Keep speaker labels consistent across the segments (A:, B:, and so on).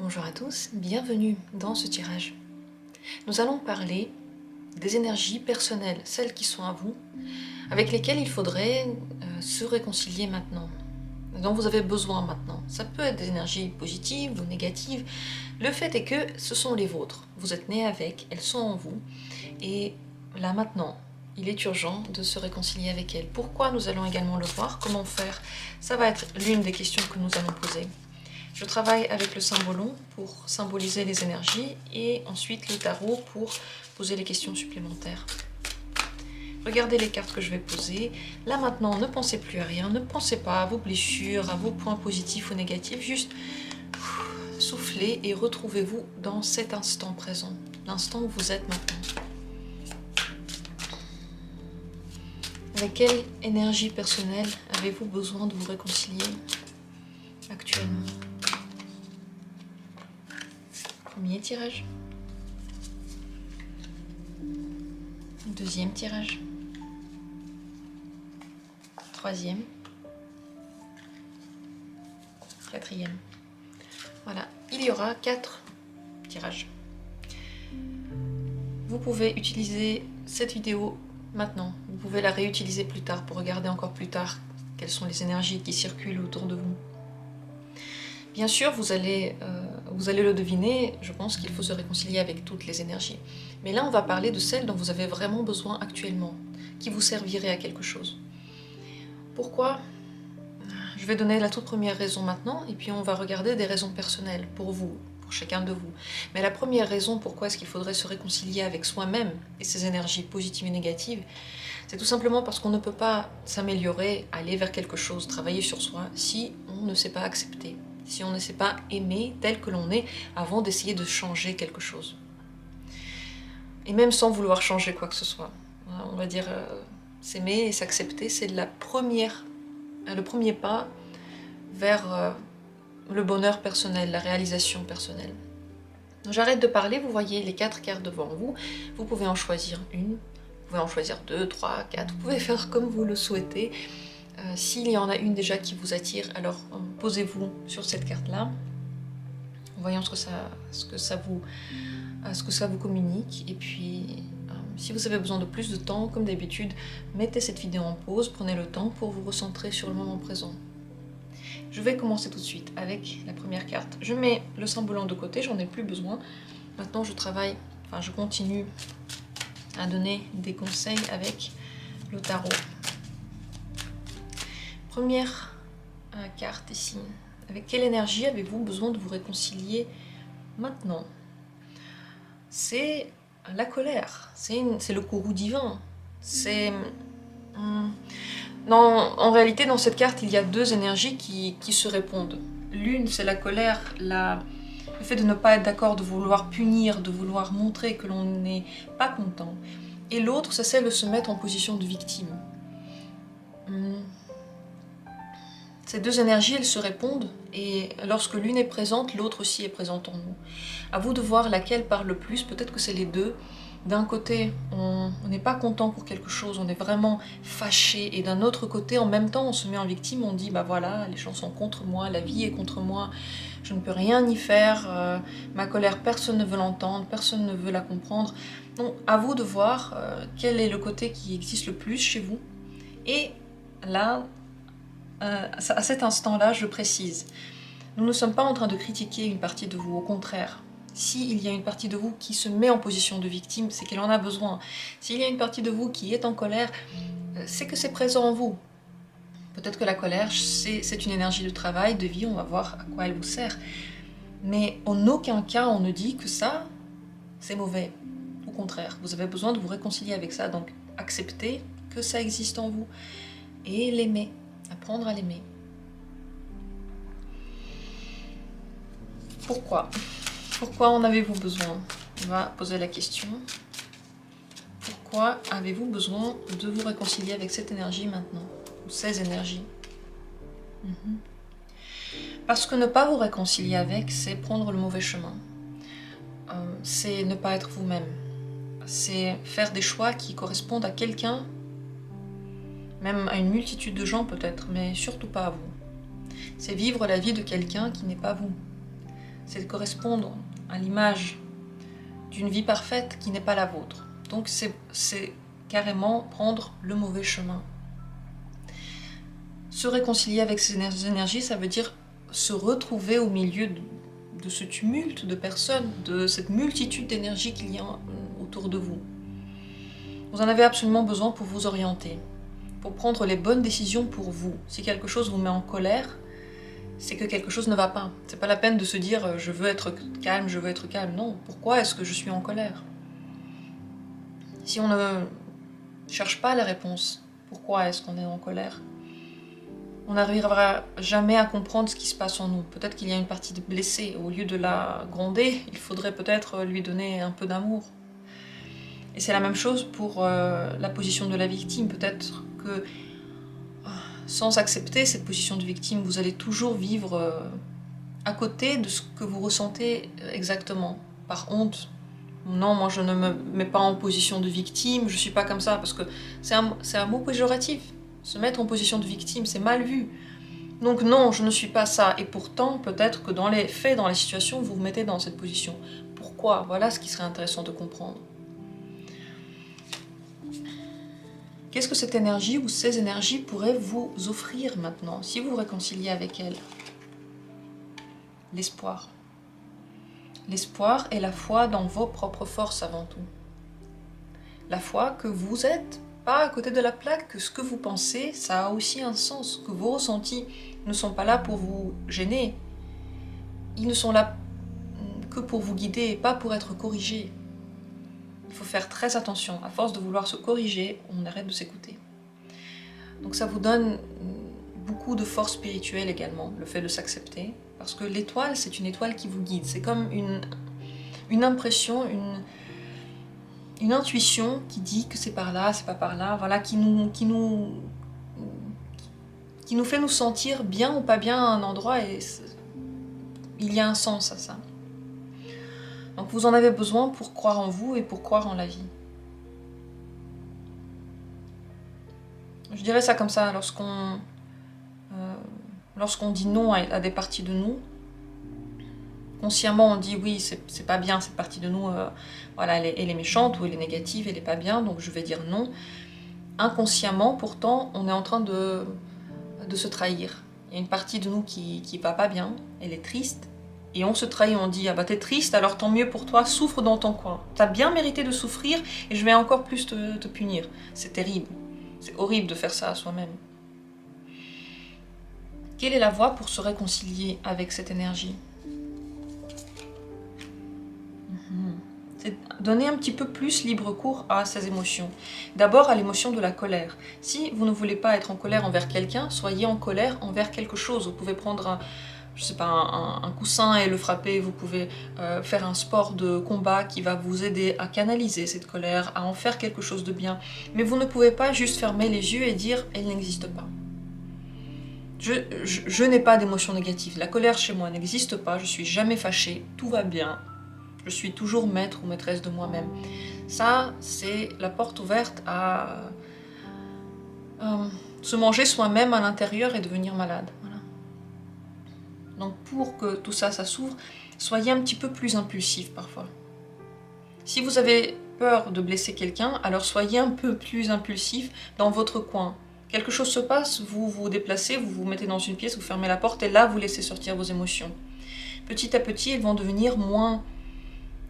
A: Bonjour à tous, bienvenue dans ce tirage. Nous allons parler des énergies personnelles, celles qui sont à vous, avec lesquelles il faudrait se réconcilier maintenant, dont vous avez besoin maintenant. Ça peut être des énergies positives ou négatives. Le fait est que ce sont les vôtres. Vous êtes nés avec, elles sont en vous. Et là maintenant, il est urgent de se réconcilier avec elles. Pourquoi? Nous allons également le voir. Comment faire? Ça va être l'une des questions que nous allons poser. Je travaille avec le symbolon pour symboliser les énergies et ensuite le tarot pour poser les questions supplémentaires. Regardez les cartes que je vais poser. Là maintenant, ne pensez plus à rien, ne pensez pas à vos blessures, à vos points positifs ou négatifs, juste soufflez et retrouvez-vous dans cet instant présent, l'instant où vous êtes maintenant. Avec quelle énergie personnelle avez-vous besoin de vous réconcilier actuellement? Premier tirage. Deuxième tirage. Troisième. Quatrième. Voilà, il y aura 4 tirages. Vous pouvez utiliser cette vidéo maintenant. Vous pouvez la réutiliser plus tard pour regarder encore plus tard quelles sont les énergies qui circulent autour de vous. Bien sûr, vous allez le deviner, je pense qu'il faut se réconcilier avec toutes les énergies. Mais là, on va parler de celles dont vous avez vraiment besoin actuellement, qui vous serviraient à quelque chose. Pourquoi? Je vais donner la toute première raison maintenant, et puis on va regarder des raisons personnelles pour vous, pour chacun de vous. Mais la première raison pourquoi est-ce qu'il faudrait se réconcilier avec soi-même et ses énergies positives et négatives, c'est tout simplement parce qu'on ne peut pas s'améliorer, aller vers quelque chose, travailler sur soi, si on ne sait pas accepter. Si on ne sait pas aimer tel que l'on est avant d'essayer de changer quelque chose. Et même sans vouloir changer quoi que ce soit. On va dire s'aimer et s'accepter, c'est le premier pas vers le bonheur personnel, la réalisation personnelle. J'arrête de parler, vous voyez les 4 cartes devant vous, vous pouvez en choisir une, vous pouvez en choisir 2, 3, 4, vous pouvez faire comme vous le souhaitez. S'il y en a une déjà qui vous attire, alors posez-vous sur cette carte-là. Voyons ce que ça vous communique. Et puis, si vous avez besoin de plus de temps, comme d'habitude, mettez cette vidéo en pause, prenez le temps pour vous recentrer sur le moment présent. Je vais commencer tout de suite avec la première carte. Je mets le symbolon de côté, j'en ai plus besoin. Maintenant, je continue à donner des conseils avec le tarot. Première carte ici. Avec quelle énergie avez-vous besoin de vous réconcilier maintenant? C'est la colère, c'est le courroux divin. En réalité, dans cette carte, il y a 2 énergies qui se répondent. L'une, c'est la colère, le fait de ne pas être d'accord, de vouloir punir, de vouloir montrer que l'on n'est pas content. Et l'autre, c'est celle de se mettre en position de victime. Ces 2 énergies, elles se répondent, et lorsque l'une est présente, l'autre aussi est présente en nous. À vous de voir laquelle parle le plus, peut-être que c'est les 2. D'un côté, on n'est pas content pour quelque chose, on est vraiment fâché, et d'un autre côté, en même temps, on se met en victime, on dit, bah voilà, les gens sont contre moi, la vie est contre moi, je ne peux rien y faire, ma colère, personne ne veut l'entendre, personne ne veut la comprendre. Donc, à vous de voir quel est le côté qui existe le plus chez vous, et là, à cet instant-là, je précise, nous ne sommes pas en train de critiquer une partie de vous, au contraire. S'il y a une partie de vous qui se met en position de victime, c'est qu'elle en a besoin. S'il y a une partie de vous qui est en colère, c'est que c'est présent en vous. Peut-être que la colère, c'est une énergie de travail, de vie, on va voir à quoi elle vous sert. Mais en aucun cas, on ne dit que ça, c'est mauvais. Au contraire, vous avez besoin de vous réconcilier avec ça, donc acceptez que ça existe en vous et l'aimer. Apprendre à l'aimer. Pourquoi? Pourquoi en avez-vous besoin? On va poser la question. Pourquoi avez-vous besoin de vous réconcilier avec cette énergie maintenant? Ou ces énergies? Parce que ne pas vous réconcilier avec, c'est prendre le mauvais chemin. C'est ne pas être vous-même. C'est faire des choix qui correspondent à quelqu'un, même à une multitude de gens peut-être, mais surtout pas à vous. C'est vivre la vie de quelqu'un qui n'est pas vous. c'est de correspondre à l'image d'une vie parfaite qui n'est pas la vôtre. Donc c'est carrément prendre le mauvais chemin. Se réconcilier avec ces énergies, ça veut dire se retrouver au milieu de ce tumulte de personnes, de cette multitude d'énergies qu'il y a autour de vous. Vous en avez absolument besoin pour vous orienter, pour prendre les bonnes décisions pour vous. Si quelque chose vous met en colère, c'est que quelque chose ne va pas. C'est pas la peine de se dire je veux être calme, je veux être calme. Non, pourquoi est-ce que je suis en colère? Si on ne cherche pas la réponse, pourquoi est-ce qu'on est en colère, on n'arrivera jamais à comprendre ce qui se passe en nous. Peut-être qu'il y a une partie de blessée. Au lieu de la gronder, il faudrait peut-être lui donner un peu d'amour. Et c'est la même chose pour la position de la victime. Peut-être que sans accepter cette position de victime, vous allez toujours vivre à côté de ce que vous ressentez exactement, par honte. Non, moi je ne me mets pas en position de victime, je suis pas comme ça, parce que c'est un mot péjoratif. Se mettre en position de victime, c'est mal vu. Donc non, je ne suis pas ça. Et pourtant, peut-être que dans les faits, dans les situations, vous vous mettez dans cette position. Pourquoi? Voilà ce qui serait intéressant de comprendre. Qu'est-ce que cette énergie ou ces énergies pourraient vous offrir maintenant, si vous vous réconciliez avec elles? L'espoir. L'espoir et la foi dans vos propres forces avant tout. La foi que vous êtes pas à côté de la plaque, que ce que vous pensez, ça a aussi un sens, que vos ressentis ne sont pas là pour vous gêner. Ils ne sont là que pour vous guider et pas pour être corrigés. Il faut faire très attention. À force de vouloir se corriger, on arrête de s'écouter. Donc ça vous donne beaucoup de force spirituelle également, le fait de s'accepter. Parce que l'étoile, c'est une étoile qui vous guide. C'est comme une impression, une intuition qui dit que c'est par là, c'est pas par là, voilà, qui nous fait nous sentir bien ou pas bien à un endroit, et il y a un sens à ça. Donc vous en avez besoin pour croire en vous et pour croire en la vie. Je dirais ça comme ça, lorsqu'on dit non à des parties de nous, consciemment on dit oui, c'est pas bien cette partie de nous, voilà, elle est méchante ou elle est négative, elle est pas bien, donc je vais dire non. Inconsciemment, pourtant, on est en train de se trahir. Il y a une partie de nous qui va pas bien, elle est triste, et on se trahit, on dit ah bah t'es triste, alors tant mieux pour toi, souffre dans ton coin. T'as bien mérité de souffrir et je vais encore plus te punir. C'est terrible, c'est horrible de faire ça à soi-même. Quelle est la voie pour se réconcilier avec cette énergie? C'est donner un petit peu plus libre cours à ces émotions. D'abord à l'émotion de la colère. Si vous ne voulez pas être en colère envers quelqu'un, soyez en colère envers quelque chose. Vous pouvez prendre je sais pas, un coussin et le frapper, vous pouvez faire un sport de combat qui va vous aider à canaliser cette colère, à en faire quelque chose de bien. Mais vous ne pouvez pas juste fermer les yeux et dire « elle n'existe pas ». Je n'ai pas d'émotion négative. La colère chez moi n'existe pas, je suis jamais fâchée, tout va bien. Je suis toujours maître ou maîtresse de moi-même. Ça, c'est la porte ouverte à se manger soi-même à l'intérieur et devenir malade. Voilà. Donc pour que tout ça, ça s'ouvre, soyez un petit peu plus impulsif parfois. Si vous avez peur de blesser quelqu'un, alors soyez un peu plus impulsif dans votre coin. Quelque chose se passe, vous vous déplacez, vous vous mettez dans une pièce, vous fermez la porte et là, vous laissez sortir vos émotions. Petit à petit, elles vont devenir moins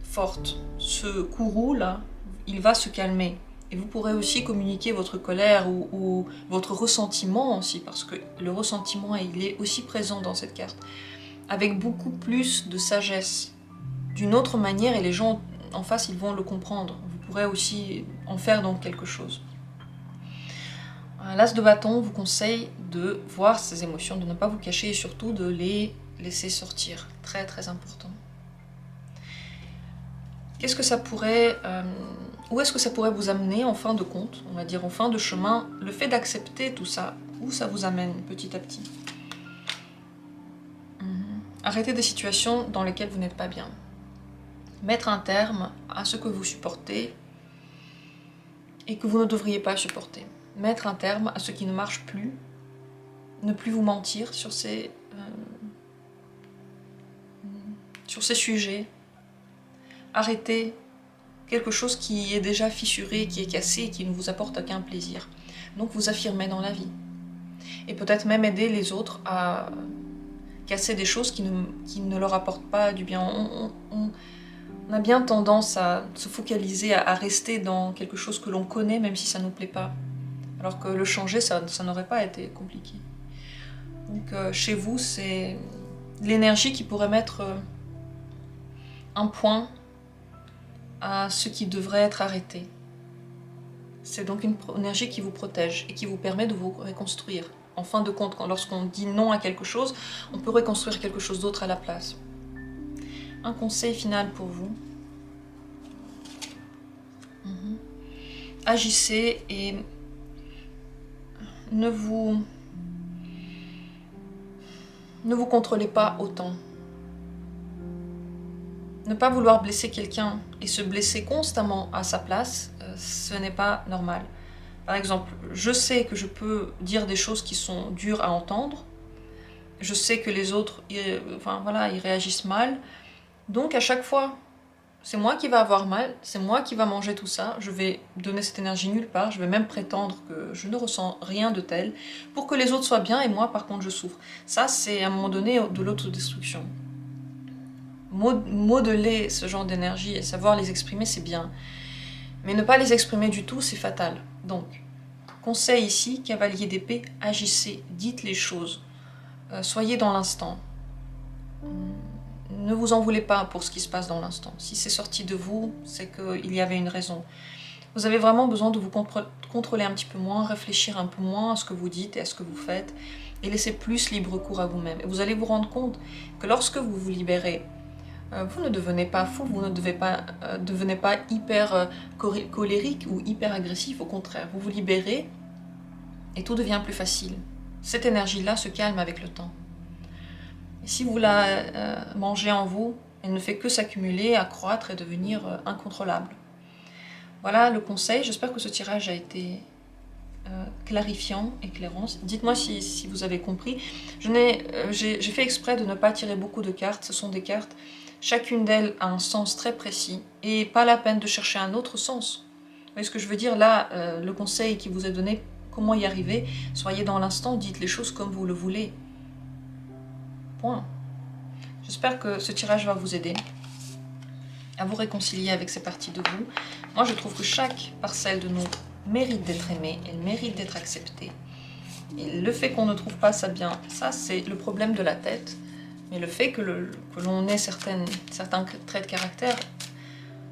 A: forte. Ce courroux là, il va se calmer. Et vous pourrez aussi communiquer votre colère ou votre ressentiment aussi, parce que le ressentiment, il est aussi présent dans cette carte, avec beaucoup plus de sagesse, d'une autre manière, et les gens en face, ils vont le comprendre. Vous pourrez aussi en faire donc quelque chose. L'As de bâton vous conseille de voir ces émotions, de ne pas vous cacher et surtout de les laisser sortir. Très très important. Qu'est-ce que ça pourrait, où est-ce que ça pourrait vous amener en fin de compte, on va dire en fin de chemin, le fait d'accepter tout ça, où ça vous amène petit à petit? Arrêtez des situations dans lesquelles vous n'êtes pas bien. Mettre un terme à ce que vous supportez et que vous ne devriez pas supporter. Mettre un terme à ce qui ne marche plus, ne plus vous mentir sur ces sur ces sujets. Arrêtez quelque chose qui est déjà fissuré, qui est cassé et qui ne vous apporte aucun plaisir. Donc vous affirmez dans la vie. Et peut-être même aider les autres à casser des choses qui ne leur apportent pas du bien. On a bien tendance à se focaliser, à rester dans quelque chose que l'on connaît, même si ça ne nous plaît pas. Alors que le changer, ça n'aurait pas été compliqué. Donc chez vous, c'est l'énergie qui pourrait mettre un point à ce qui devrait être arrêté. C'est donc une énergie qui vous protège et qui vous permet de vous reconstruire. En fin de compte, lorsqu'on dit non à quelque chose, on peut reconstruire quelque chose d'autre à la place. Un conseil final pour vous. Agissez et ne vous contrôlez pas autant. Ne pas vouloir blesser quelqu'un et se blesser constamment à sa place, ce n'est pas normal. Par exemple, je sais que je peux dire des choses qui sont dures à entendre. Je sais que les autres, ils réagissent mal. Donc à chaque fois, c'est moi qui va avoir mal, c'est moi qui va manger tout ça. Je vais donner cette énergie nulle part. Je vais même prétendre que je ne ressens rien de tel pour que les autres soient bien et moi, par contre, je souffre. Ça, c'est à un moment donné de l'autodestruction. Modeler ce genre d'énergie et savoir les exprimer, c'est bien. Mais ne pas les exprimer du tout, c'est fatal. Donc, conseil ici, cavalier d'épée, agissez, dites les choses. Soyez dans l'instant. Ne vous en voulez pas pour ce qui se passe dans l'instant. Si c'est sorti de vous, c'est qu'il y avait une raison. Vous avez vraiment besoin de vous contrôler un petit peu moins, réfléchir un peu moins à ce que vous dites et à ce que vous faites, et laisser plus libre cours à vous-même. Et vous allez vous rendre compte que lorsque vous vous libérez, vous ne devenez pas fou, vous ne devenez pas hyper colérique ou hyper agressif, au contraire. Vous vous libérez et tout devient plus facile. Cette énergie-là se calme avec le temps. Et si vous la mangez en vous, elle ne fait que s'accumuler, accroître et devenir incontrôlable. Voilà le conseil. J'espère que ce tirage a été clarifiant, éclairant. Dites-moi si vous avez compris. J'ai fait exprès de ne pas tirer beaucoup de cartes. Ce sont des cartes. Chacune d'elles a un sens très précis et pas la peine de chercher un autre sens. Vous voyez ce que je veux dire? Là, le conseil qui vous est donné, comment y arriver? Soyez dans l'instant, dites les choses comme vous le voulez. Point. J'espère que ce tirage va vous aider à vous réconcilier avec ces parties de vous. Moi, je trouve que chaque parcelle de nous mérite d'être aimée, elle mérite d'être acceptée. Et le fait qu'on ne trouve pas ça bien, ça c'est le problème de la tête. Mais le fait que l'on ait certains traits de caractère,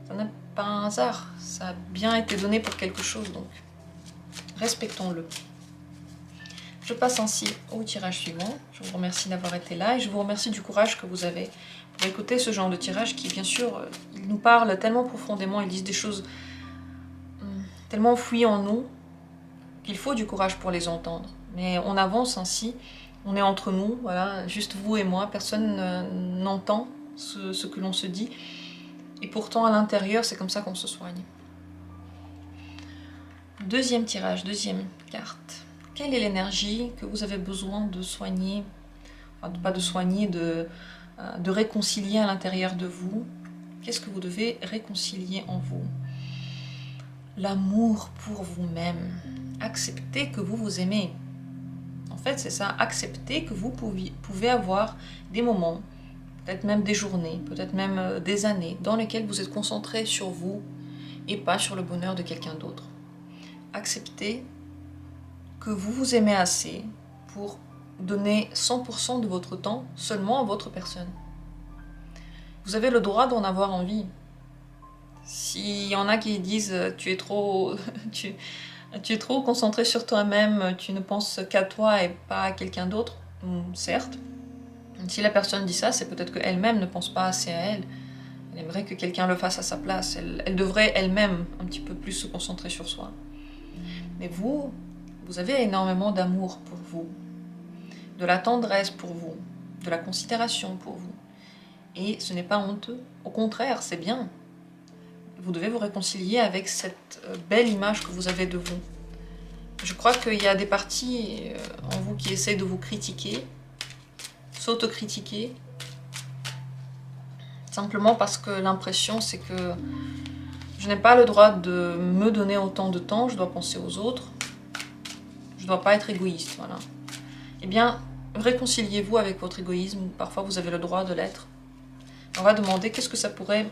A: ça n'est pas un hasard. Ça a bien été donné pour quelque chose, donc respectons-le. Je passe ainsi au tirage suivant. Je vous remercie d'avoir été là et je vous remercie du courage que vous avez pour écouter ce genre de tirage qui, bien sûr, il nous parle tellement profondément, ils disent des choses tellement enfouies en nous qu'il faut du courage pour les entendre. Mais on avance ainsi. On est entre nous, voilà, juste vous et moi, personne n'entend ce que l'on se dit. Et pourtant, à l'intérieur, c'est comme ça qu'on se soigne. Deuxième tirage, deuxième carte. Quelle est l'énergie que vous avez besoin de soigner, enfin, pas de soigner, de réconcilier à l'intérieur de vous? Qu'est-ce que vous devez réconcilier en vous? L'amour pour vous-même. Acceptez que vous vous aimez. En fait, c'est ça, accepter que vous pouvez avoir des moments, peut-être même des journées, peut-être même des années, dans lesquelles vous êtes concentré sur vous et pas sur le bonheur de quelqu'un d'autre. Acceptez que vous vous aimez assez pour donner 100% de votre temps seulement à votre personne. Vous avez le droit d'en avoir envie. S'il y en a qui disent « tu es trop... tu es trop concentré sur toi-même, tu ne penses qu'à toi et pas à quelqu'un d'autre », certes. Si la personne dit ça, c'est peut-être qu'elle-même ne pense pas assez à elle. Elle aimerait que quelqu'un le fasse à sa place. Elle devrait elle-même un petit peu plus se concentrer sur soi. Mais vous avez énormément d'amour pour vous, de la tendresse pour vous, de la considération pour vous. Et ce n'est pas honteux. Au contraire, c'est bien. Vous devez vous réconcilier avec cette belle image que vous avez de vous. Je crois qu'il y a des parties en vous qui essaient de vous critiquer, s'autocritiquer. Simplement parce que l'impression, c'est que je n'ai pas le droit de me donner autant de temps, je dois penser aux autres. Je ne dois pas être égoïste, voilà. Eh bien, réconciliez-vous avec votre égoïsme, parfois vous avez le droit de l'être. On va demander qu'est-ce que ça pourrait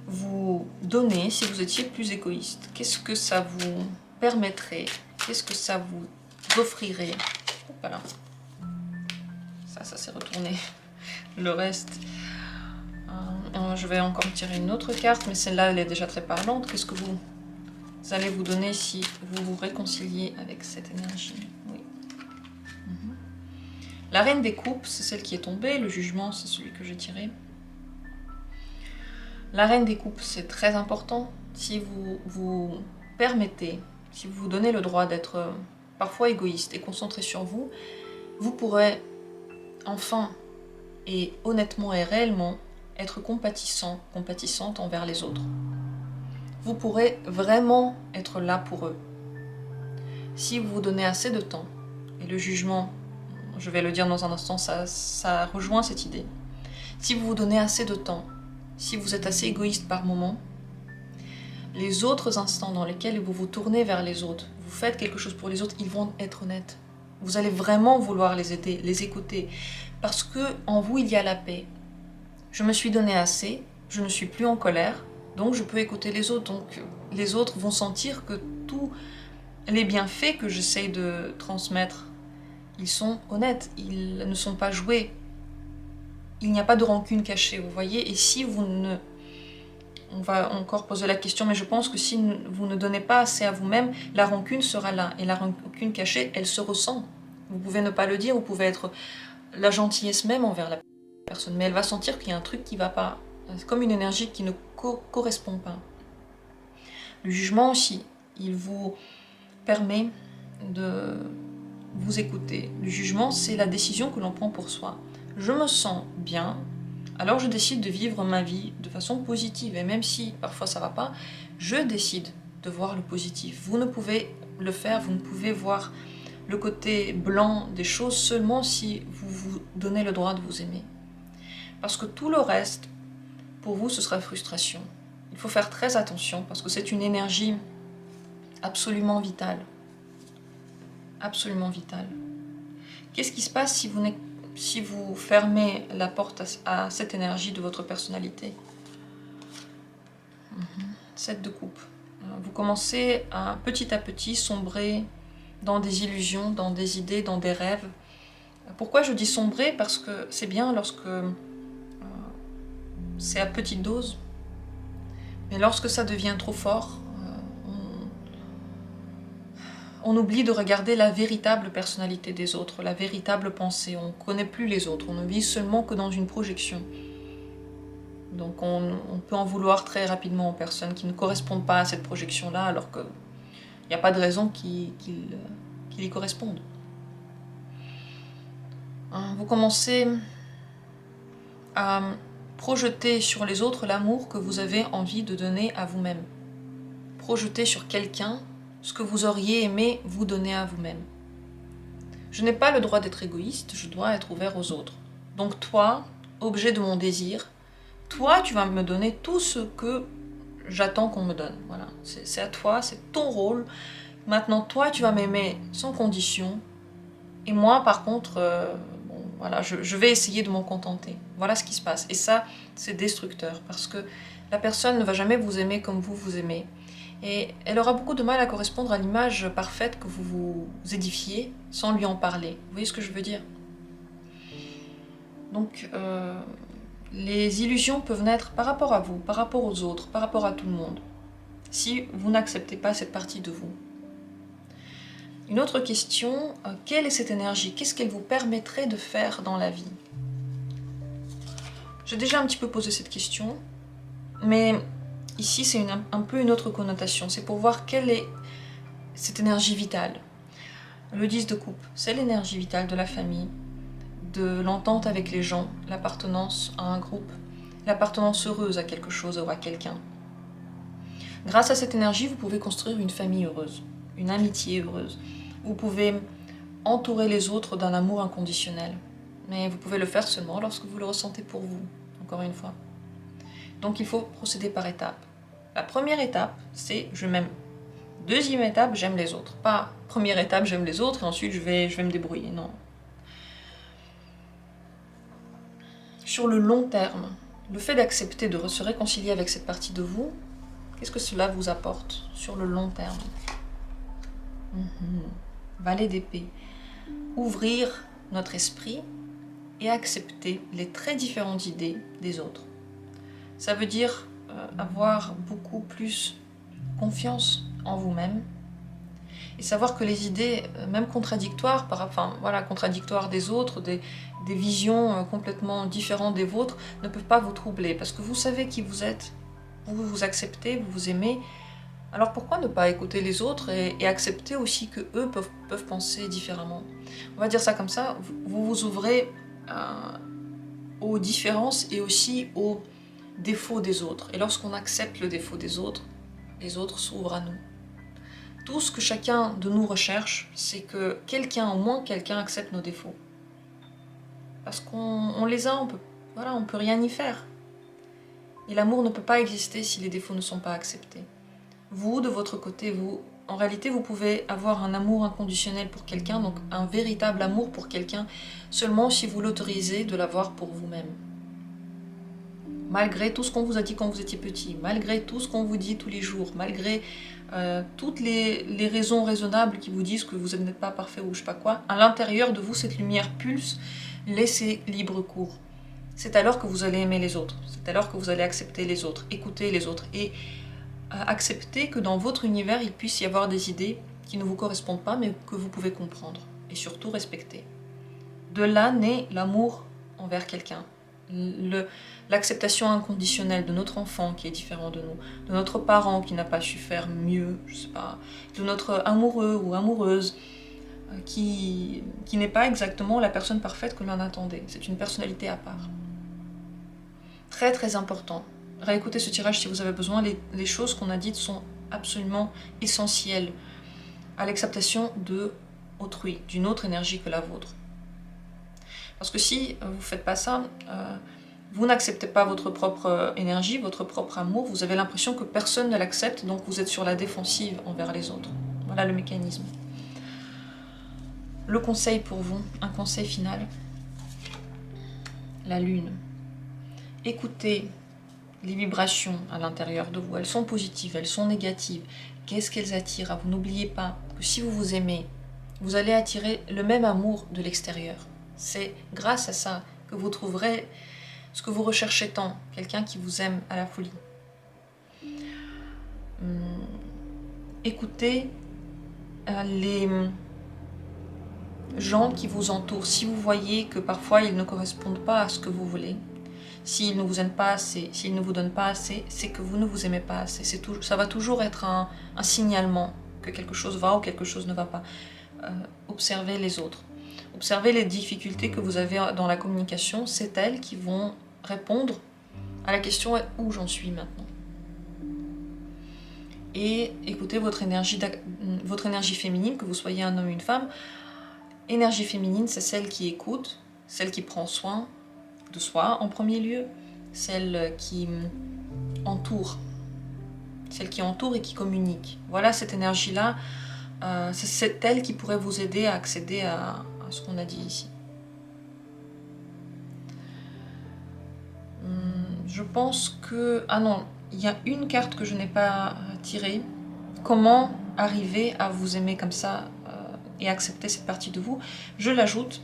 A: vous donner si vous étiez plus égoïste. Qu'est-ce que ça vous permettrait? Qu'est-ce que ça vous offrirait? Voilà. Ça s'est retourné. Le reste... je vais encore me tirer une autre carte, mais celle-là, elle est déjà très parlante. Qu'est-ce que vous allez vous donner si vous vous réconciliez avec cette énergie? Oui. La reine des coupes, c'est celle qui est tombée. Le jugement, c'est celui que j'ai tiré. La reine des coupes, c'est très important. Si vous vous permettez, si vous vous donnez le droit d'être parfois égoïste et concentré sur vous, vous pourrez enfin et honnêtement et réellement être compatissant, compatissante envers les autres. Vous pourrez vraiment être là pour eux. Si vous vous donnez assez de temps, et le jugement, je vais le dire dans un instant, ça rejoint cette idée. Si vous vous donnez assez de temps, si vous êtes assez égoïste par moment, les autres instants dans lesquels vous vous tournez vers les autres, vous faites quelque chose pour les autres, ils vont être honnêtes. Vous allez vraiment vouloir les aider, les écouter, parce que en vous il y a la paix. Je me suis donné assez, je ne suis plus en colère, donc je peux écouter les autres. Donc les autres vont sentir que tous les bienfaits que j'essaye de transmettre, ils sont honnêtes, ils ne sont pas joués. Il n'y a pas de rancune cachée, vous voyez. Et si vous ne... On va encore poser la question, mais je pense que si vous ne donnez pas assez à vous-même, la rancune sera là. Et la rancune cachée, elle se ressent. Vous pouvez ne pas le dire, vous pouvez être la gentillesse même envers la personne, mais elle va sentir qu'il y a un truc qui ne va pas. C'est comme une énergie qui ne correspond pas. Le jugement aussi, il vous permet de vous écouter. Le jugement, c'est la décision que l'on prend pour soi. Je me sens bien, alors je décide de vivre ma vie de façon positive. Et même si parfois ça ne va pas, je décide de voir le positif. Vous ne pouvez le faire, vous ne pouvez voir le côté blanc des choses seulement si vous vous donnez le droit de vous aimer. Parce que tout le reste, pour vous, ce sera frustration. Il faut faire très attention parce que c'est une énergie absolument vitale. Absolument vitale. Qu'est-ce qui se passe si vous fermez la porte à cette énergie de votre personnalité? 7 de coupe. Vous commencez à petit sombrer dans des illusions, dans des idées, dans des rêves. Pourquoi je dis sombrer? Parce que c'est bien lorsque c'est à petite dose, mais lorsque ça devient trop fort, on oublie de regarder la véritable personnalité des autres, la véritable pensée. On ne connaît plus les autres, on ne vit seulement que dans une projection. Donc on peut en vouloir très rapidement aux personnes qui ne correspondent pas à cette projection-là, alors qu'il n'y a pas de raison qu'ils y correspondent. Vous commencez à projeter sur les autres l'amour que vous avez envie de donner à vous-même. Projeter sur quelqu'un ce que vous auriez aimé vous donner à vous-même. Je n'ai pas le droit d'être égoïste, je dois être ouvert aux autres. Donc toi, objet de mon désir, toi tu vas me donner tout ce que j'attends qu'on me donne. Voilà, c'est à toi, c'est ton rôle. Maintenant toi tu vas m'aimer sans condition. Et moi par contre, voilà, je vais essayer de m'en contenter. Voilà ce qui se passe. Et ça, c'est destructeur parce que la personne ne va jamais vous aimer comme vous aimez. Et elle aura beaucoup de mal à correspondre à l'image parfaite que vous vous édifiez sans lui en parler. Vous voyez ce que je veux dire? Donc, les illusions peuvent naître par rapport à vous, par rapport aux autres, par rapport à tout le monde, si vous n'acceptez pas cette partie de vous. Une autre question, quelle est cette énergie? Qu'est-ce qu'elle vous permettrait de faire dans la vie? J'ai déjà un petit peu posé cette question, mais ici c'est un peu une autre connotation. C'est pour voir quelle est cette énergie vitale. Le 10 de coupe, c'est l'énergie vitale de la famille, de l'entente avec les gens, l'appartenance à un groupe, l'appartenance heureuse à quelque chose ou à quelqu'un. Grâce à cette énergie, vous pouvez construire une famille heureuse, une amitié heureuse. Vous pouvez entourer les autres d'un amour inconditionnel. Mais vous pouvez le faire seulement lorsque vous le ressentez pour vous, encore une fois. Donc il faut procéder par étapes. La première étape, c'est je m'aime. Deuxième étape, j'aime les autres. Pas première étape, j'aime les autres et ensuite je vais me débrouiller. Non. Sur le long terme, le fait d'accepter de se réconcilier avec cette partie de vous, qu'est-ce que cela vous apporte sur le long terme? Valet d'épée. Ouvrir notre esprit et accepter les très différentes idées des autres. Ça veut dire avoir beaucoup plus confiance en vous-même et savoir que les idées, même contradictoires, contradictoires des autres, des visions complètement différentes des vôtres, ne peuvent pas vous troubler parce que vous savez qui vous êtes, vous vous acceptez, vous vous aimez. Alors pourquoi ne pas écouter les autres et accepter aussi que eux peuvent penser différemment? On va dire ça comme ça, vous vous ouvrez aux différences et aussi aux défauts des autres. Et lorsqu'on accepte le défaut des autres, les autres s'ouvrent à nous. Tout ce que chacun de nous recherche, c'est que au moins quelqu'un accepte nos défauts. Parce qu'on les a, on peut rien y faire. Et l'amour ne peut pas exister si les défauts ne sont pas acceptés. Vous, de votre côté, en réalité, vous pouvez avoir un amour inconditionnel pour quelqu'un, donc un véritable amour pour quelqu'un, seulement si vous l'autorisez de l'avoir pour vous-même. Malgré tout ce qu'on vous a dit quand vous étiez petit, malgré tout ce qu'on vous dit tous les jours, malgré toutes les raisons raisonnables qui vous disent que vous n'êtes pas parfait ou je sais pas quoi, à l'intérieur de vous, cette lumière pulse, laissez libre cours. C'est alors que vous allez aimer les autres, c'est alors que vous allez accepter les autres, écouter les autres et accepter que dans votre univers, il puisse y avoir des idées qui ne vous correspondent pas, mais que vous pouvez comprendre et surtout respecter. De là naît l'amour envers quelqu'un. L'acceptation inconditionnelle de notre enfant qui est différent de nous, de notre parent qui n'a pas su faire mieux, je sais pas, de notre amoureux ou amoureuse qui n'est pas exactement la personne parfaite que l'on attendait. C'est une personnalité à part. Très très important. Réécoutez ce tirage si vous avez besoin. Les choses qu'on a dites sont absolument essentielles à l'acceptation de autrui, d'une autre énergie que la vôtre. Parce que si vous ne faites pas ça, vous n'acceptez pas votre propre énergie, votre propre amour, vous avez l'impression que personne ne l'accepte, donc vous êtes sur la défensive envers les autres. Voilà le mécanisme. Le conseil pour vous, un conseil final. La lune. Écoutez les vibrations à l'intérieur de vous, elles sont positives, elles sont négatives. Qu'est-ce qu'elles attirent à vous? N'oubliez pas que si vous vous aimez, vous allez attirer le même amour de l'extérieur. C'est grâce à ça que vous trouverez ce que vous recherchez tant, quelqu'un qui vous aime à la folie. Écoutez les gens qui vous entourent. Si vous voyez que parfois ils ne correspondent pas à ce que vous voulez, s'ils ne vous aiment pas assez, s'ils ne vous donnent pas assez, c'est que vous ne vous aimez pas assez. Ça va toujours être un signalement que quelque chose va ou quelque chose ne va pas. Observez les autres. Observez les difficultés que vous avez dans la communication. C'est elles qui vont répondre à la question « où j'en suis maintenant ?» Et écoutez votre énergie féminine, que vous soyez un homme ou une femme. Énergie féminine, c'est celle qui écoute, celle qui prend soin de soi en premier lieu, celle qui entoure et qui communique. Voilà cette énergie-là, c'est elle qui pourrait vous aider à accéder à ce qu'on a dit ici. Je pense que... Ah non, il y a une carte que je n'ai pas tirée. Comment arriver à vous aimer comme ça et accepter cette partie de vous? Je l'ajoute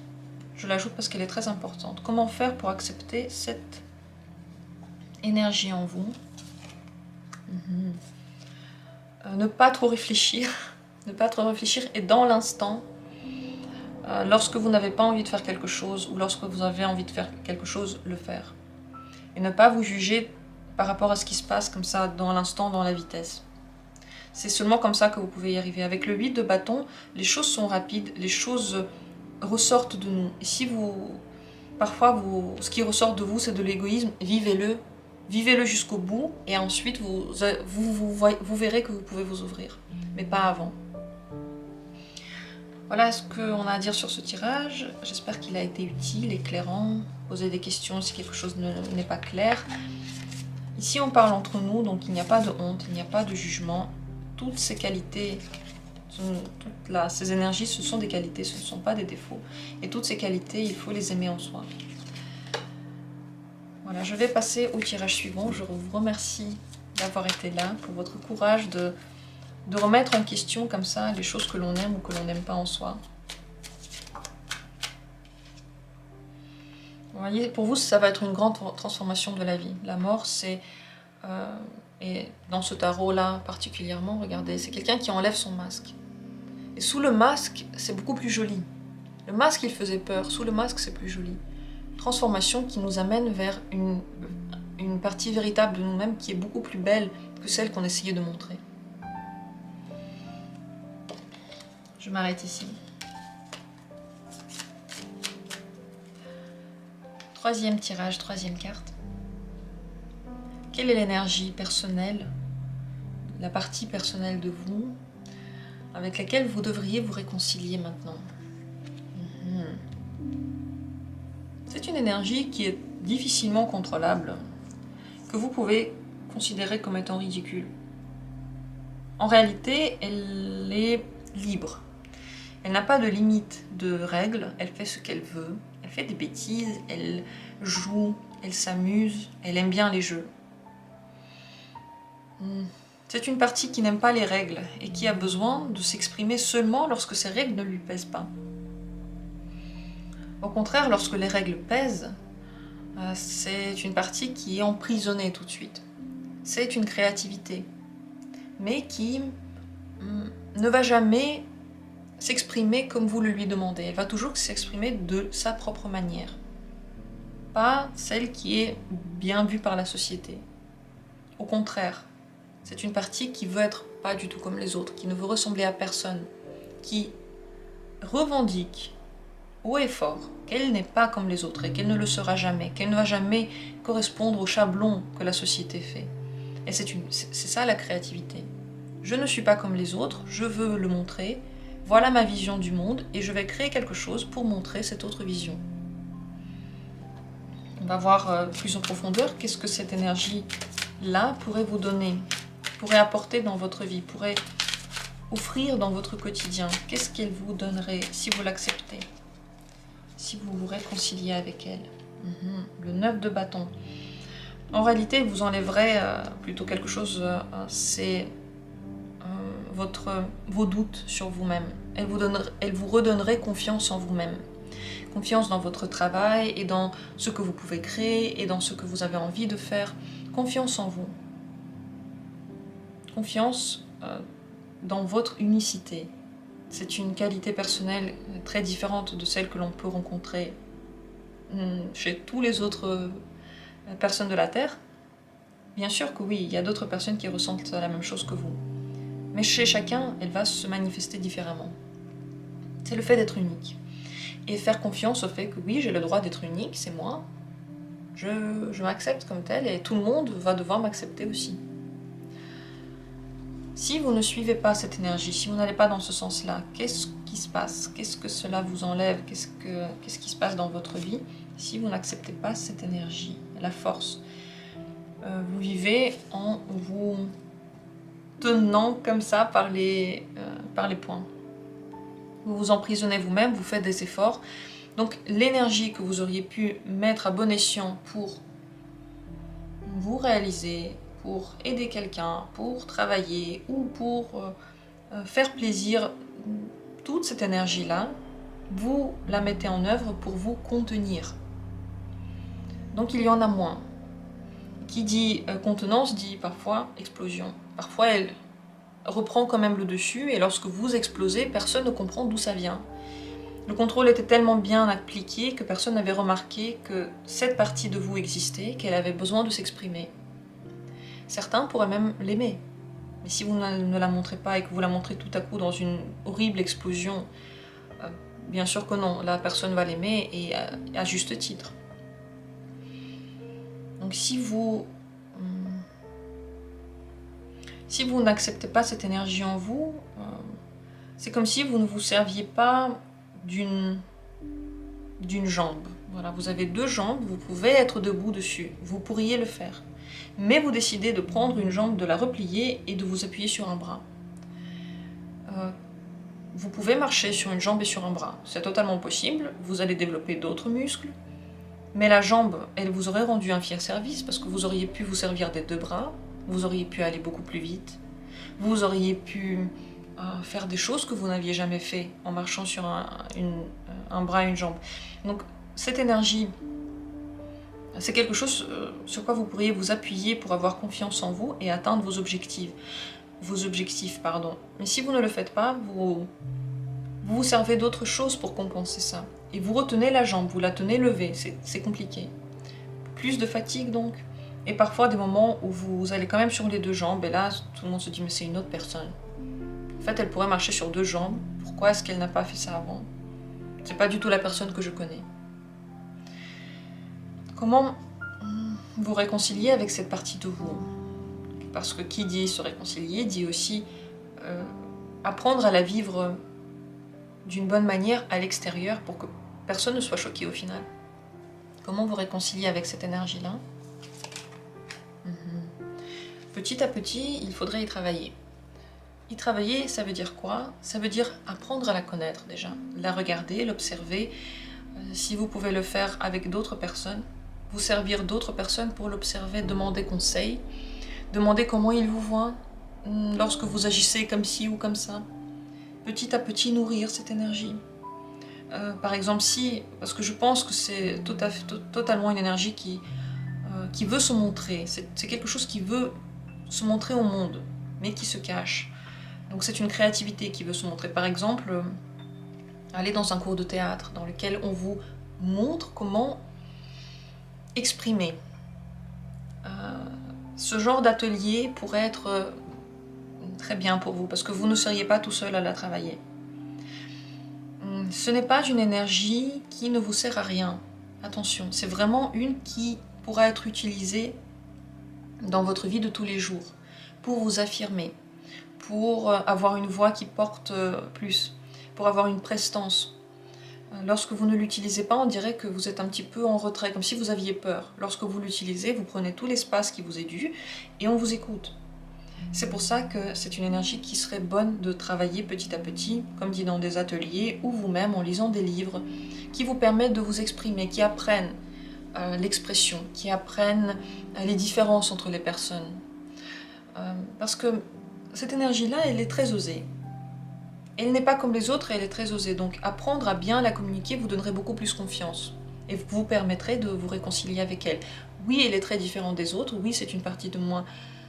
A: parce qu'elle est très importante. Comment faire pour accepter cette énergie en vous? Ne pas trop réfléchir. Ne pas trop réfléchir et dans l'instant, lorsque vous n'avez pas envie de faire quelque chose ou lorsque vous avez envie de faire quelque chose, le faire. Et ne pas vous juger par rapport à ce qui se passe comme ça dans l'instant, dans la vitesse. C'est seulement comme ça que vous pouvez y arriver. Avec le 8 de bâton, les choses sont rapides, les choses ressortent de nous. Et si parfois, ce qui ressort de vous, c'est de l'égoïsme, vivez-le jusqu'au bout, et ensuite vous verrez que vous pouvez vous ouvrir, mais pas avant. Voilà ce qu'on a à dire sur ce tirage. J'espère qu'il a été utile, éclairant. Posez des questions si quelque chose n'est pas clair. Ici, on parle entre nous, donc il n'y a pas de honte, il n'y a pas de jugement. Toutes ces qualités, ces énergies, ce sont des qualités, ce ne sont pas des défauts. Et toutes ces qualités, il faut les aimer en soi. Voilà, je vais passer au tirage suivant. Je vous remercie d'avoir été là, pour votre courage de remettre en question comme ça les choses que l'on aime ou que l'on n'aime pas en soi. Vous voyez, pour vous, ça va être une grande transformation de la vie. La mort, c'est... et dans ce tarot-là particulièrement, regardez, c'est quelqu'un qui enlève son masque. Et sous le masque, c'est beaucoup plus joli. Le masque, il faisait peur. Sous le masque, c'est plus joli. Transformation qui nous amène vers une partie véritable de nous-mêmes qui est beaucoup plus belle que celle qu'on essayait de montrer. Je m'arrête ici. Troisième tirage, troisième carte. Quelle est l'énergie personnelle, la partie personnelle de vous, avec laquelle vous devriez vous réconcilier maintenant? C'est une énergie qui est difficilement contrôlable, que vous pouvez considérer comme étant ridicule. En réalité, elle est libre. Elle n'a pas de limite de règles, elle fait ce qu'elle veut, elle fait des bêtises, elle joue, elle s'amuse, elle aime bien les jeux. C'est une partie qui n'aime pas les règles et qui a besoin de s'exprimer seulement lorsque ces règles ne lui pèsent pas. Au contraire, lorsque les règles pèsent, c'est une partie qui est emprisonnée tout de suite. C'est une créativité, mais qui ne va jamais s'exprimer comme vous le lui demandez. Elle va toujours s'exprimer de sa propre manière, pas celle qui est bien vue par la société. Au contraire, c'est une partie qui veut être pas du tout comme les autres, qui ne veut ressembler à personne, qui revendique haut et fort qu'elle n'est pas comme les autres et qu'elle ne le sera jamais, qu'elle ne va jamais correspondre au chablon que la société fait. Et c'est ça la créativité. Je ne suis pas comme les autres, je veux le montrer, voilà ma vision du monde et je vais créer quelque chose pour montrer cette autre vision. On va voir plus en profondeur qu'est-ce que cette énergie-là pourrait vous donner, pourrait apporter dans votre vie, pourrait offrir dans votre quotidien. Qu'est-ce qu'elle vous donnerait si vous l'acceptez, si vous vous réconciliez avec elle. Le 9 de bâton. En réalité, elle vous enlèverait plutôt quelque chose, c'est vos doutes sur vous-même. Elle vous redonnerait confiance en vous-même. Confiance dans votre travail et dans ce que vous pouvez créer et dans ce que vous avez envie de faire. Confiance en vous. Confiance dans votre unicité. C'est une qualité personnelle très différente de celle que l'on peut rencontrer chez tous les autres personnes de la Terre. Bien sûr que oui, il y a d'autres personnes qui ressentent la même chose que vous. Mais chez chacun, elle va se manifester différemment. C'est le fait d'être unique. Et faire confiance au fait que oui, j'ai le droit d'être unique, c'est moi. Je m'accepte comme telle et tout le monde va devoir m'accepter aussi. Si vous ne suivez pas cette énergie, si vous n'allez pas dans ce sens-là, qu'est-ce qui se passe? Qu'est-ce que cela vous enlève? Qu'est-ce qui se passe dans votre vie si vous n'acceptez pas cette énergie, la force? Vous vivez en vous tenant comme ça par les poings. Vous vous emprisonnez vous-même, vous faites des efforts. Donc l'énergie que vous auriez pu mettre à bon escient pour vous réaliser, pour aider quelqu'un, pour travailler ou pour faire plaisir, toute cette énergie-là, vous la mettez en œuvre pour vous contenir. Donc il y en a moins. Qui dit contenance dit parfois explosion. Parfois elle reprend quand même le dessus et lorsque vous explosez, personne ne comprend d'où ça vient. Le contrôle était tellement bien appliqué que personne n'avait remarqué que cette partie de vous existait, qu'elle avait besoin de s'exprimer. Certains pourraient même l'aimer. Mais si vous ne la montrez pas et que vous la montrez tout à coup dans une horrible explosion, bien sûr que non, la personne va l'aimer et à juste titre. Donc si vous n'acceptez pas cette énergie en vous, C'est comme si vous ne vous serviez pas d'une jambe. Voilà, vous avez 2 jambes, vous pouvez être debout dessus, vous pourriez le faire. Mais vous décidez de prendre une jambe, de la replier et de vous appuyer sur un bras. Vous pouvez marcher sur une jambe et sur un bras, c'est totalement possible, vous allez développer d'autres muscles, mais la jambe, elle vous aurait rendu un fier service parce que vous auriez pu vous servir des 2 bras, vous auriez pu aller beaucoup plus vite, vous auriez pu faire des choses que vous n'aviez jamais fait en marchant sur un bras et une jambe. Donc cette énergie, c'est quelque chose sur quoi vous pourriez vous appuyer pour avoir confiance en vous et atteindre vos objectifs. Mais si vous ne le faites pas, vous vous servez d'autres choses pour compenser ça. Et vous retenez la jambe, vous la tenez levée, c'est compliqué. Plus de fatigue donc. Et parfois des moments où vous allez quand même sur les 2 jambes, et là tout le monde se dit mais c'est une autre personne. En fait elle pourrait marcher sur 2 jambes, pourquoi est-ce qu'elle n'a pas fait ça avant? C'est pas du tout la personne que je connais. Comment vous réconcilier avec cette partie de vous? Parce que qui dit se réconcilier, dit aussi apprendre à la vivre d'une bonne manière à l'extérieur pour que personne ne soit choqué au final. Comment vous réconcilier avec cette énergie-là? Petit à petit, il faudrait y travailler. Y travailler, ça veut dire quoi? Ça veut dire apprendre à la connaître déjà, la regarder, l'observer. Si vous pouvez le faire avec d'autres personnes, vous servir d'autres personnes pour l'observer, demander conseil, demander comment il vous voit lorsque vous agissez comme ci ou comme ça. Petit à petit nourrir cette énergie. Par exemple, parce que je pense que c'est totalement une énergie qui veut se montrer, c'est quelque chose qui veut se montrer au monde, mais qui se cache. Donc c'est une créativité qui veut se montrer. Par exemple, aller dans un cours de théâtre dans lequel on vous montre comment exprimer. Ce genre d'atelier pourrait être très bien pour vous, parce que vous ne seriez pas tout seul à la travailler. Ce n'est pas une énergie qui ne vous sert à rien. Attention, c'est vraiment une qui pourra être utilisée dans votre vie de tous les jours, pour vous affirmer, pour avoir une voix qui porte plus, pour avoir une prestance. Lorsque vous ne l'utilisez pas, on dirait que vous êtes un petit peu en retrait, comme si vous aviez peur. Lorsque vous l'utilisez, vous prenez tout l'espace qui vous est dû et on vous écoute. C'est pour ça que c'est une énergie qui serait bonne de travailler petit à petit, comme dit dans des ateliers, ou vous-même en lisant des livres qui vous permettent de vous exprimer, qui apprennent l'expression, qui apprennent les différences entre les personnes. Parce que cette énergie-là, elle est très osée. Elle n'est pas comme les autres, elle est très osée. Donc apprendre à bien la communiquer vous donnerait beaucoup plus confiance et vous permettrait de vous réconcilier avec elle. Oui, elle est très différente des autres, oui, c'est une partie de moi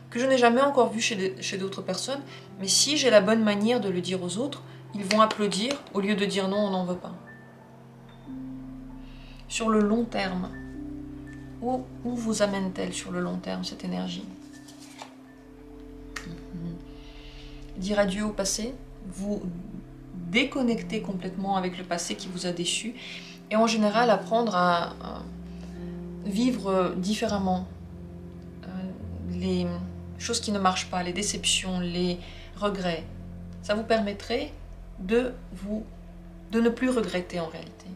A: que je n'ai jamais encore vue chez d'autres personnes, mais si j'ai la bonne manière de le dire aux autres, ils vont applaudir au lieu de dire non, on n'en veut pas. Sur le long terme, où vous amène-t-elle sur le long terme cette énergie? Dire adieu au passé, vous déconnecter complètement avec le passé qui vous a déçu, et en général apprendre à vivre différemment les choses qui ne marchent pas, les déceptions, les regrets. Ça vous permettrait de ne plus regretter en réalité.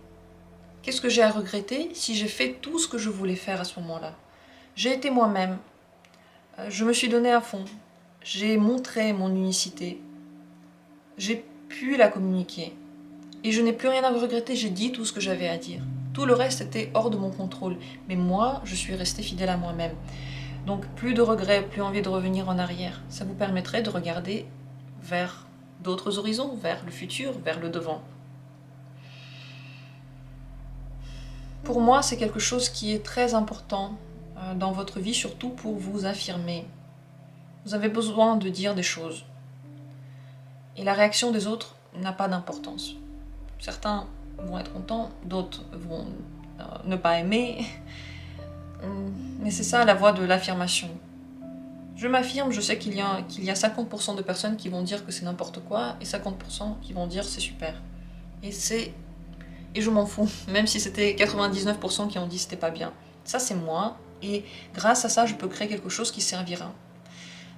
A: Qu'est-ce que j'ai à regretter si j'ai fait tout ce que je voulais faire à ce moment-là? J'ai été moi-même, je me suis donnée à fond, j'ai montré mon unicité, j'ai pu la communiquer. Et je n'ai plus rien à regretter, j'ai dit tout ce que j'avais à dire. Tout le reste était hors de mon contrôle. Mais moi, je suis restée fidèle à moi-même. Donc plus de regrets, plus envie de revenir en arrière. Ça vous permettrait de regarder vers d'autres horizons, vers le futur, vers le devant. Pour moi, c'est quelque chose qui est très important dans votre vie, surtout pour vous affirmer. Vous avez besoin de dire des choses. Et la réaction des autres n'a pas d'importance. Certains vont être contents, d'autres vont ne pas aimer. Mais c'est ça la voie de l'affirmation. Je m'affirme, je sais qu'il y a 50% de personnes qui vont dire que c'est n'importe quoi et 50% qui vont dire c'est super. Et je m'en fous, même si c'était 99% qui ont dit c'était pas bien. Ça c'est moi, et grâce à ça je peux créer quelque chose qui servira.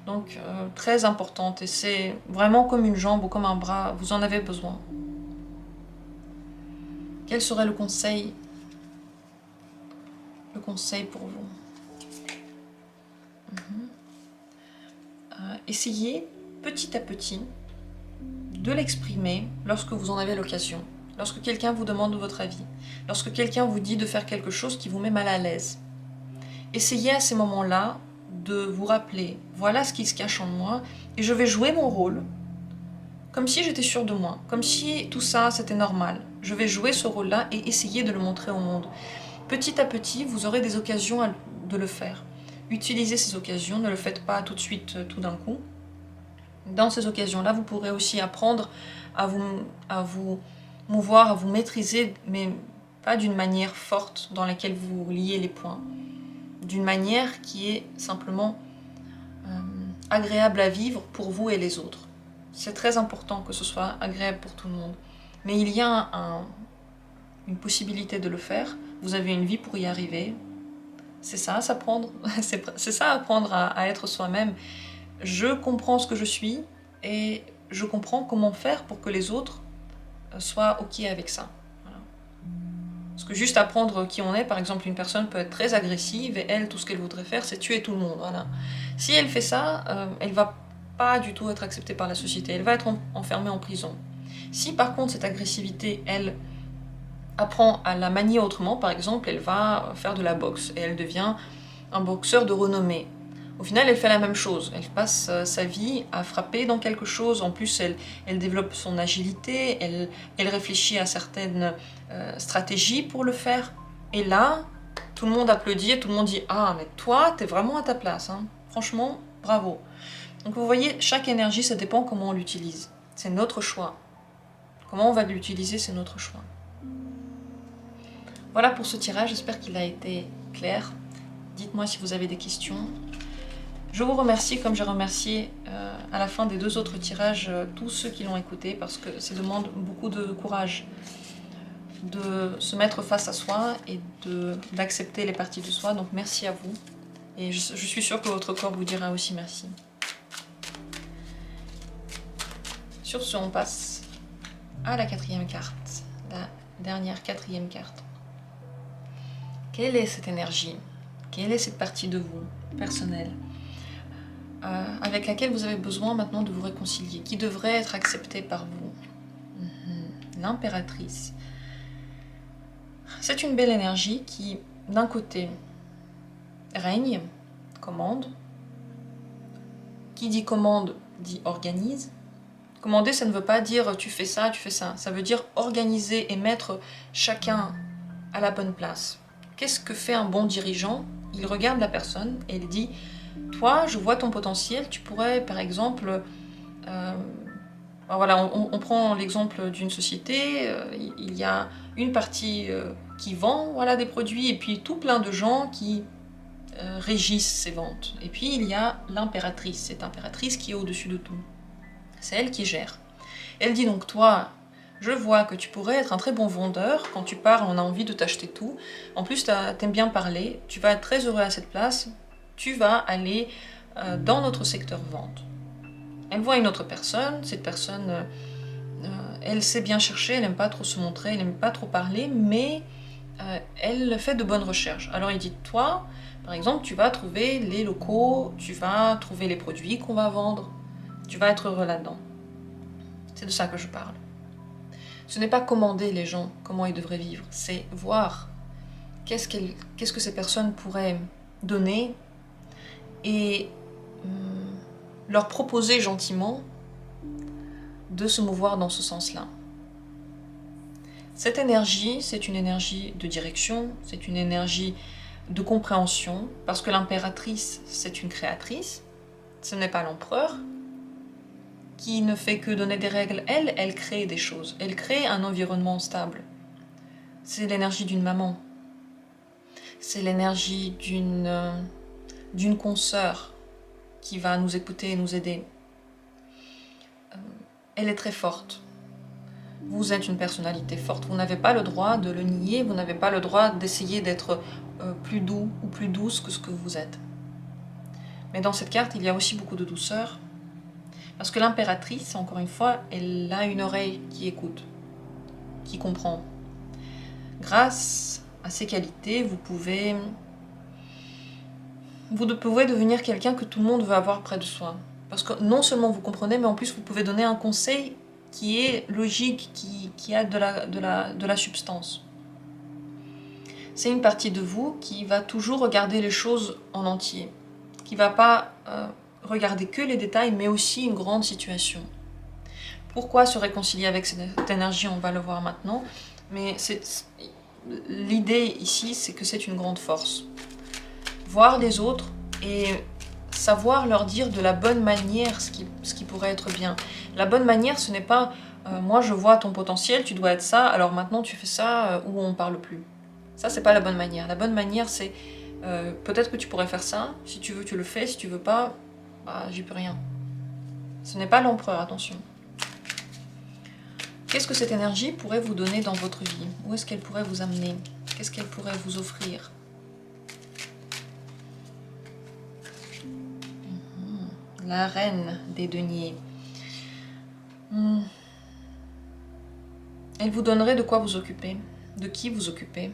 A: Donc très importante, et c'est vraiment comme une jambe ou comme un bras, vous en avez besoin. Quel serait le conseil pour vous? Essayez petit à petit de l'exprimer lorsque vous en avez l'occasion. Lorsque quelqu'un vous demande votre avis. Lorsque quelqu'un vous dit de faire quelque chose qui vous met mal à l'aise. Essayez à ces moments-là de vous rappeler, voilà ce qui se cache en moi, et je vais jouer mon rôle, comme si j'étais sûre de moi, comme si tout ça c'était normal. Je vais jouer ce rôle-là et essayer de le montrer au monde. Petit à petit, vous aurez des occasions de le faire. Utilisez ces occasions, ne le faites pas tout de suite, tout d'un coup. Dans ces occasions-là, vous pourrez aussi apprendre à vous mouvoir, à vous maîtriser, mais pas d'une manière forte dans laquelle vous liez les points. D'une manière qui est simplement agréable à vivre pour vous et les autres. C'est très important que ce soit agréable pour tout le monde. Mais il y a une possibilité de le faire. Vous avez une vie pour y arriver. C'est ça, s'apprendre. C'est ça, apprendre à être soi-même. Je comprends ce que je suis et je comprends comment faire pour que les autres soient OK avec ça. Voilà. Parce que juste apprendre qui on est, par exemple, une personne peut être très agressive et elle, tout ce qu'elle voudrait faire, c'est tuer tout le monde. Voilà. Si elle fait ça, elle va pas du tout être acceptée par la société. Elle va être enfermée en prison. Si par contre cette agressivité, elle apprend à la manier autrement, par exemple, elle va faire de la boxe et elle devient un boxeur de renommée. Au final, elle fait la même chose. Elle passe sa vie à frapper dans quelque chose. En plus, elle développe son agilité, elle réfléchit à certaines stratégies pour le faire. Et là, tout le monde applaudit et tout le monde dit « Ah, mais toi, t'es vraiment à ta place. Hein. Franchement, bravo. » Donc vous voyez, chaque énergie, ça dépend comment on l'utilise. C'est notre choix. Comment on va l'utiliser, c'est notre choix. Voilà pour ce tirage, j'espère qu'il a été clair. Dites-moi si vous avez des questions. Je vous remercie, comme j'ai remercié à la fin des 2 autres tirages, tous ceux qui l'ont écouté, parce que ça demande beaucoup de courage de se mettre face à soi et d'accepter les parties de soi. Donc merci à vous. Et je suis sûre que votre corps vous dira aussi merci. Sur ce, on passe à la 4e carte, la dernière 4e carte. Quelle est cette énergie? Quelle est cette partie de vous, personnelle, avec laquelle vous avez besoin maintenant de vous réconcilier, qui devrait être acceptée par vous? L'impératrice. C'est une belle énergie qui, d'un côté, règne, commande. Qui dit commande, dit organise. Commander, ça ne veut pas dire tu fais ça, tu fais ça. Ça veut dire organiser et mettre chacun à la bonne place. Qu'est-ce que fait un bon dirigeant? Il regarde la personne et il dit « Toi, je vois ton potentiel, tu pourrais, par exemple... voilà, on prend l'exemple d'une société, il y a une partie qui vend voilà, des produits et puis tout plein de gens qui régissent ces ventes. Et puis il y a l'impératrice, cette impératrice qui est au-dessus de tout. C'est elle qui gère. Elle dit donc, toi, je vois que tu pourrais être un très bon vendeur. Quand tu parles, on a envie de t'acheter tout. En plus, t'aimes bien parler. Tu vas être très heureux à cette place. Tu vas aller dans notre secteur vente. Elle voit une autre personne. Cette personne, elle sait bien chercher. Elle n'aime pas trop se montrer. Elle n'aime pas trop parler. Mais elle fait de bonnes recherches. Alors, il dit, toi, par exemple, tu vas trouver les locaux. Tu vas trouver les produits qu'on va vendre. Tu vas être heureux là-dedans. C'est de ça que je parle. Ce n'est pas commander les gens comment ils devraient vivre, c'est voir qu'est-ce que ces personnes pourraient donner et leur proposer gentiment de se mouvoir dans ce sens-là. Cette énergie, c'est une énergie de direction, c'est une énergie de compréhension, parce que l'impératrice, c'est une créatrice, ce n'est pas l'empereur, qui ne fait que donner des règles. Elle crée des choses. Elle crée un environnement stable. C'est l'énergie d'une maman. C'est l'énergie d'une consoeur qui va nous écouter et nous aider. Elle est très forte. Vous êtes une personnalité forte. Vous n'avez pas le droit de le nier. Vous n'avez pas le droit d'essayer d'être plus doux ou plus douce que ce que vous êtes. Mais dans cette carte, il y a aussi beaucoup de douceur. Parce que l'impératrice, encore une fois, elle a une oreille qui écoute, qui comprend. Grâce à ces qualités, vous pouvez devenir quelqu'un que tout le monde veut avoir près de soi. Parce que non seulement vous comprenez, mais en plus vous pouvez donner un conseil qui est logique, qui a de la substance. C'est une partie de vous qui va toujours regarder les choses en entier, qui ne va pas regarder que les détails, mais aussi une grande situation. Pourquoi se réconcilier avec cette énergie? On va le voir maintenant, mais l'idée ici, c'est que c'est une grande force. Voir les autres et savoir leur dire de la bonne manière ce qui pourrait être bien. La bonne manière, ce n'est pas moi je vois ton potentiel, tu dois être ça, alors maintenant tu fais ça ou on ne parle plus. Ça, c'est pas la bonne manière. La bonne manière, c'est peut-être que tu pourrais faire ça, si tu veux tu le fais, si tu veux pas, bah, j'y peux rien. Ce n'est pas l'empereur, attention. Qu'est-ce que cette énergie pourrait vous donner dans votre vie? Où est-ce qu'elle pourrait vous amener? Qu'est-ce qu'elle pourrait vous offrir? La reine des deniers. Elle vous donnerait de quoi vous occuper, de qui vous occuper.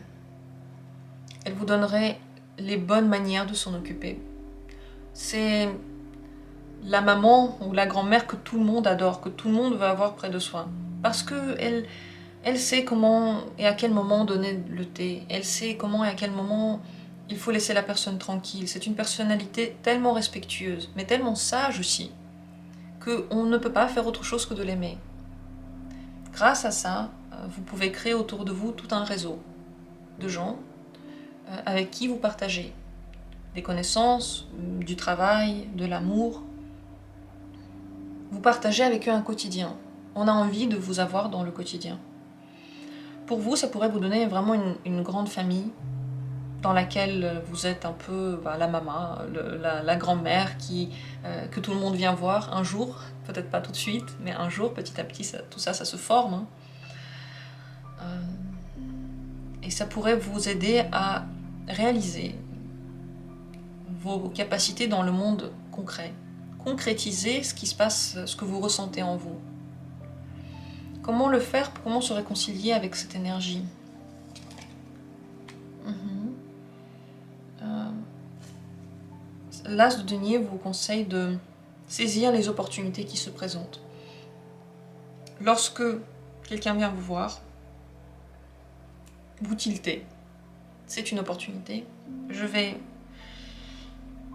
A: Elle vous donnerait les bonnes manières de s'en occuper. C'est la maman ou la grand-mère que tout le monde adore, que tout le monde veut avoir près de soi. Parce que elle sait comment et à quel moment donner le thé. Elle sait comment et à quel moment il faut laisser la personne tranquille. C'est une personnalité tellement respectueuse, mais tellement sage aussi, qu'on ne peut pas faire autre chose que de l'aimer. Grâce à ça, vous pouvez créer autour de vous tout un réseau de gens avec qui vous partagez des connaissances, du travail, de l'amour. Vous partagez avec eux un quotidien. On a envie de vous avoir dans le quotidien. Pour vous, ça pourrait vous donner vraiment une grande famille dans laquelle vous êtes un peu la maman, la grand-mère que tout le monde vient voir un jour, peut-être pas tout de suite, mais un jour, petit à petit, tout ça se forme. Et ça pourrait vous aider à réaliser vos capacités dans le monde concret. Concrétiser ce qui se passe, ce que vous ressentez en vous. Comment le faire? Comment se réconcilier avec cette énergie? L'As de denier vous conseille de saisir les opportunités qui se présentent. Lorsque quelqu'un vient vous voir, vous tiltez. C'est une opportunité. Je vais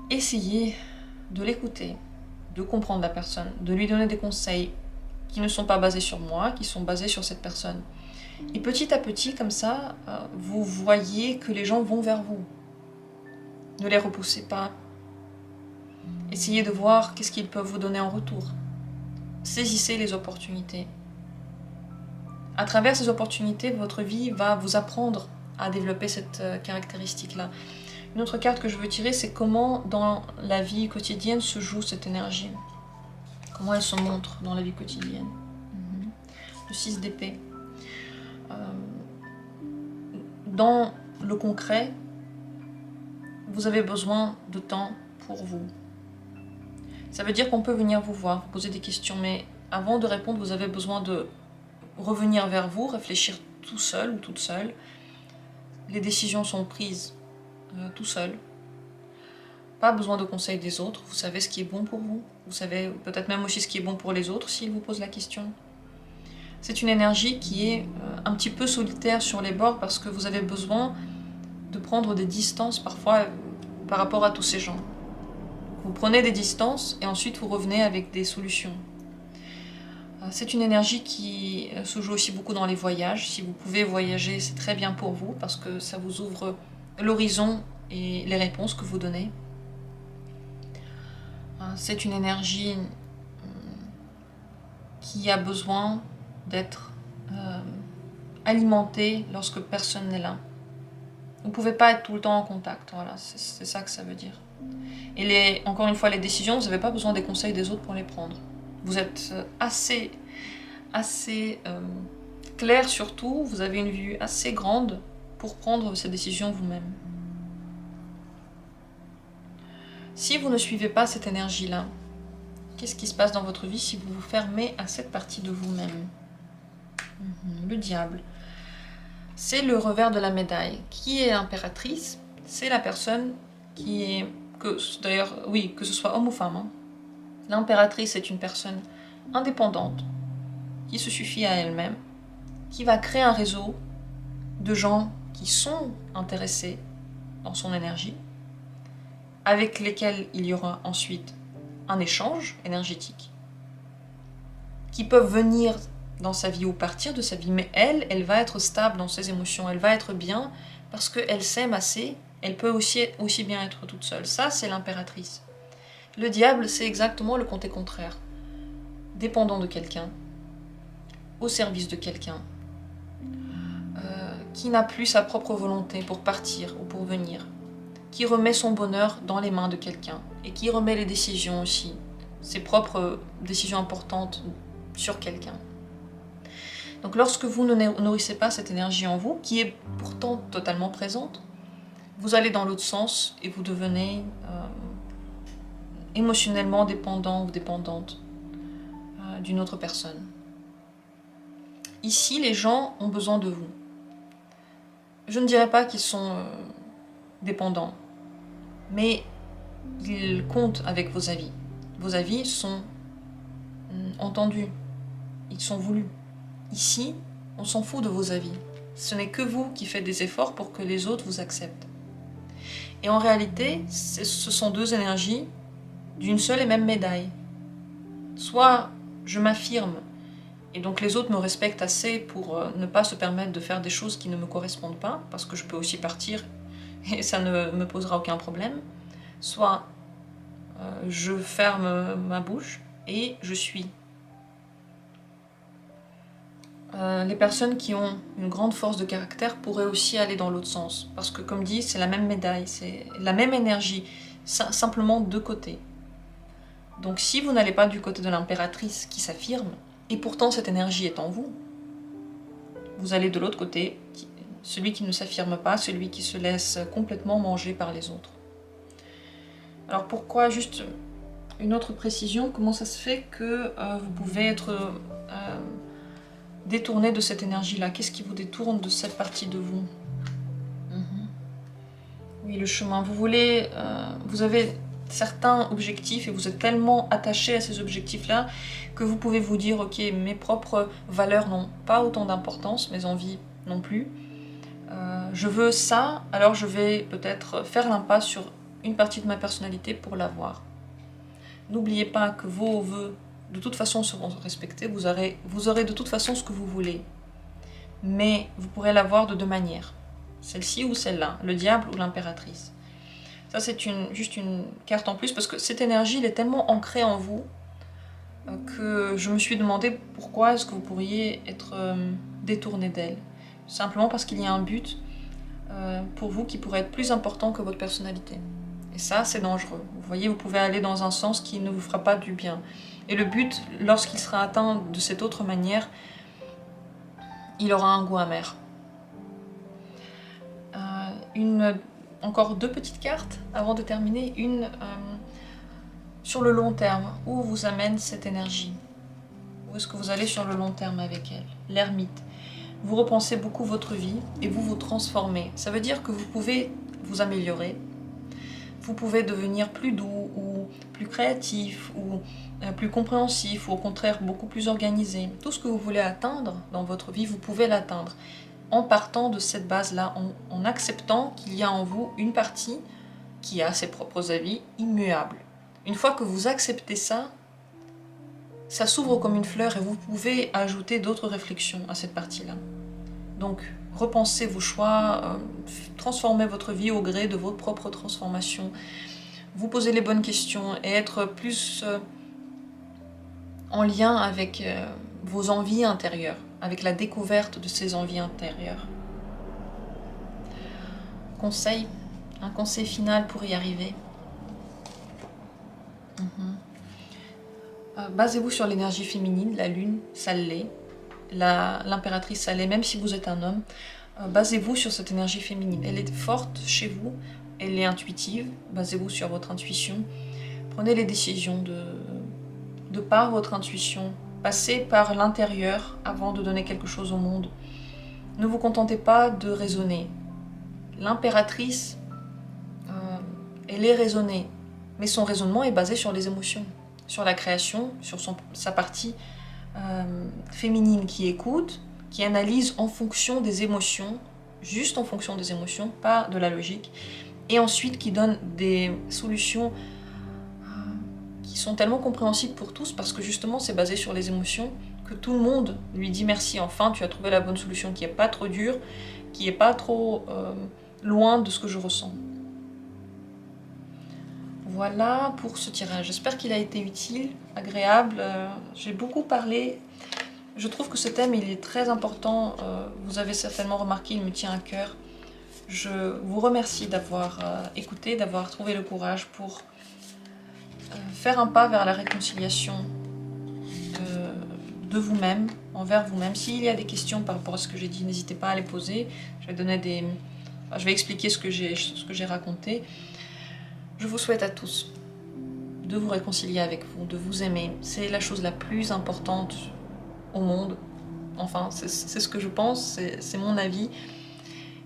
A: essayer de l'écouter, de comprendre la personne, de lui donner des conseils qui ne sont pas basés sur moi, qui sont basés sur cette personne. Et petit à petit, comme ça, vous voyez que les gens vont vers vous. Ne les repoussez pas. Essayez de voir qu'est-ce qu'ils peuvent vous donner en retour. Saisissez les opportunités. À travers ces opportunités, votre vie va vous apprendre à développer cette caractéristique-là. Une autre carte que je veux tirer, c'est comment dans la vie quotidienne se joue cette énergie. Comment elle se montre dans la vie quotidienne. Le 6 d'épée. Dans le concret, vous avez besoin de temps pour vous. Ça veut dire qu'on peut venir vous voir, vous poser des questions, mais avant de répondre, vous avez besoin de revenir vers vous, réfléchir tout seul ou toute seule. Les décisions sont prises tout seul. Pas besoin de conseils des autres, vous savez ce qui est bon pour vous. Vous savez peut-être même aussi ce qui est bon pour les autres s'ils vous posent la question. C'est une énergie qui est un petit peu solitaire sur les bords parce que vous avez besoin de prendre des distances parfois par rapport à tous ces gens. Vous prenez des distances et ensuite vous revenez avec des solutions. C'est une énergie qui se joue aussi beaucoup dans les voyages. Si vous pouvez voyager, c'est très bien pour vous parce que ça vous ouvre l'horizon et les réponses que vous donnez. C'est une énergie qui a besoin d'être alimentée lorsque personne n'est là. Vous ne pouvez pas être tout le temps en contact, voilà, c'est ça que ça veut dire. Et encore une fois, les décisions, vous n'avez pas besoin des conseils des autres pour les prendre. Vous êtes assez clair surtout, vous avez une vue assez grande pour prendre ces décisions vous-même. Si vous ne suivez pas cette énergie-là, qu'est-ce qui se passe dans votre vie si vous vous fermez à cette partie de vous-même? Le diable. C'est le revers de la médaille. Qui est l'impératrice? C'est la personne qui est... D'ailleurs, oui, que ce soit homme ou femme. Hein. L'impératrice est une personne indépendante, qui se suffit à elle-même, qui va créer un réseau de gens qui sont intéressés dans son énergie, avec lesquels il y aura ensuite un échange énergétique, qui peuvent venir dans sa vie ou partir de sa vie, mais elle va être stable dans ses émotions, elle va être bien parce qu'elle s'aime assez, elle peut aussi bien être toute seule. Ça, c'est l'impératrice. Le diable, c'est exactement le côté contraire. Dépendant de quelqu'un, au service de quelqu'un, qui n'a plus sa propre volonté pour partir ou pour venir, qui remet son bonheur dans les mains de quelqu'un et qui remet les décisions aussi, ses propres décisions importantes sur quelqu'un. Donc lorsque vous ne nourrissez pas cette énergie en vous, qui est pourtant totalement présente, vous allez dans l'autre sens et vous devenez émotionnellement dépendant ou dépendante d'une autre personne. Ici, les gens ont besoin de vous. Je ne dirais pas qu'ils sont dépendants, mais ils comptent avec vos avis. Vos avis sont entendus, ils sont voulus. Ici, on s'en fout de vos avis. Ce n'est que vous qui faites des efforts pour que les autres vous acceptent. Et en réalité, ce sont deux énergies d'une seule et même médaille. Soit je m'affirme, et donc les autres me respectent assez pour ne pas se permettre de faire des choses qui ne me correspondent pas, parce que je peux aussi partir et ça ne me posera aucun problème. Soit je ferme ma bouche et je suis. Les personnes qui ont une grande force de caractère pourraient aussi aller dans l'autre sens, parce que comme dit, c'est la même médaille, c'est la même énergie, simplement deux côtés. Donc si vous n'allez pas du côté de l'impératrice qui s'affirme, et pourtant cette énergie est en vous, vous allez de l'autre côté, celui qui ne s'affirme pas, celui qui se laisse complètement manger par les autres. Alors pourquoi, juste une autre précision, comment ça se fait que vous pouvez être détourné de cette énergie-là? Qu'est-ce qui vous détourne de cette partie de vous? Oui, le chemin. Vous avez certains objectifs et vous êtes tellement attaché à ces objectifs-là que vous pouvez vous dire, ok, mes propres valeurs n'ont pas autant d'importance, mes envies non plus. Je veux ça, alors je vais peut-être faire l'impasse sur une partie de ma personnalité pour l'avoir. N'oubliez pas que vos vœux, de toute façon, seront respectés. Vous aurez de toute façon ce que vous voulez. Mais vous pourrez l'avoir de deux manières. Celle-ci ou celle-là, le diable ou l'impératrice. Ça, c'est juste une carte en plus, parce que cette énergie, elle est tellement ancrée en vous que je me suis demandé pourquoi est-ce que vous pourriez être détourné d'elle. Simplement parce qu'il y a un but pour vous qui pourrait être plus important que votre personnalité. Et ça, c'est dangereux. Vous voyez, vous pouvez aller dans un sens qui ne vous fera pas du bien. Et le but, lorsqu'il sera atteint de cette autre manière, il aura un goût amer. Encore deux petites cartes avant de terminer. Une sur le long terme. Où vous amène cette énergie? Où est-ce que vous allez sur le long terme avec elle? L'ermite. Vous repensez beaucoup votre vie et vous vous transformez. Ça veut dire que vous pouvez vous améliorer. Vous pouvez devenir plus doux ou plus créatif ou plus compréhensif ou au contraire beaucoup plus organisé. Tout ce que vous voulez atteindre dans votre vie, vous pouvez l'atteindre en partant de cette base-là, en acceptant qu'il y a en vous une partie qui a ses propres avis immuables. Une fois que vous acceptez ça, ça s'ouvre comme une fleur et vous pouvez ajouter d'autres réflexions à cette partie-là. Donc, repensez vos choix, transformez votre vie au gré de votre propre transformation, vous posez les bonnes questions et être plus en lien avec vos envies intérieures, avec la découverte de ces envies intérieures. Un conseil final pour y arriver. Basez-vous sur l'énergie féminine, la lune, ça l'est. L'impératrice, ça l'est, même si vous êtes un homme. Basez-vous sur cette énergie féminine. Elle est forte chez vous elle est intuitive. Basez-vous sur votre intuition. Prenez les décisions de par votre intuition. Passez par l'intérieur avant de donner quelque chose au monde. Ne vous contentez pas de raisonner. L'impératrice, elle est raisonnée, mais son raisonnement est basé sur les émotions, sur la création, sur sa partie féminine qui écoute, qui analyse en fonction des émotions, juste en fonction des émotions, pas de la logique, et ensuite qui donne des solutions qui sont tellement compréhensibles pour tous, parce que justement c'est basé sur les émotions, que tout le monde lui dit merci, enfin tu as trouvé la bonne solution, qui n'est pas trop dure, qui n'est pas trop loin de ce que je ressens. Voilà pour ce tirage, j'espère qu'il a été utile, agréable, j'ai beaucoup parlé. Je trouve que ce thème il est très important, vous avez certainement remarqué, il me tient à cœur. Je vous remercie d'avoir écouté, d'avoir trouvé le courage pour faire un pas vers la réconciliation de vous-même, envers vous-même. S'il y a des questions par rapport à ce que j'ai dit, n'hésitez pas à les poser. Je vais expliquer ce que j'ai raconté. Je vous souhaite à tous de vous réconcilier avec vous, de vous aimer. C'est la chose la plus importante au monde. Enfin, c'est ce que je pense, c'est mon avis.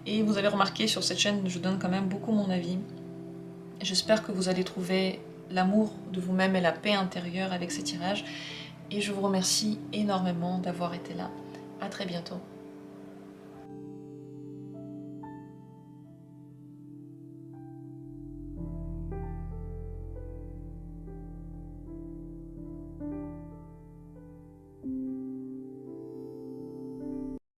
A: Et vous avez remarqué sur cette chaîne, je donne quand même beaucoup mon avis. J'espère que vous allez trouver l'amour de vous-même et la paix intérieure avec ces tirages. Et je vous remercie énormément d'avoir été là. À très bientôt.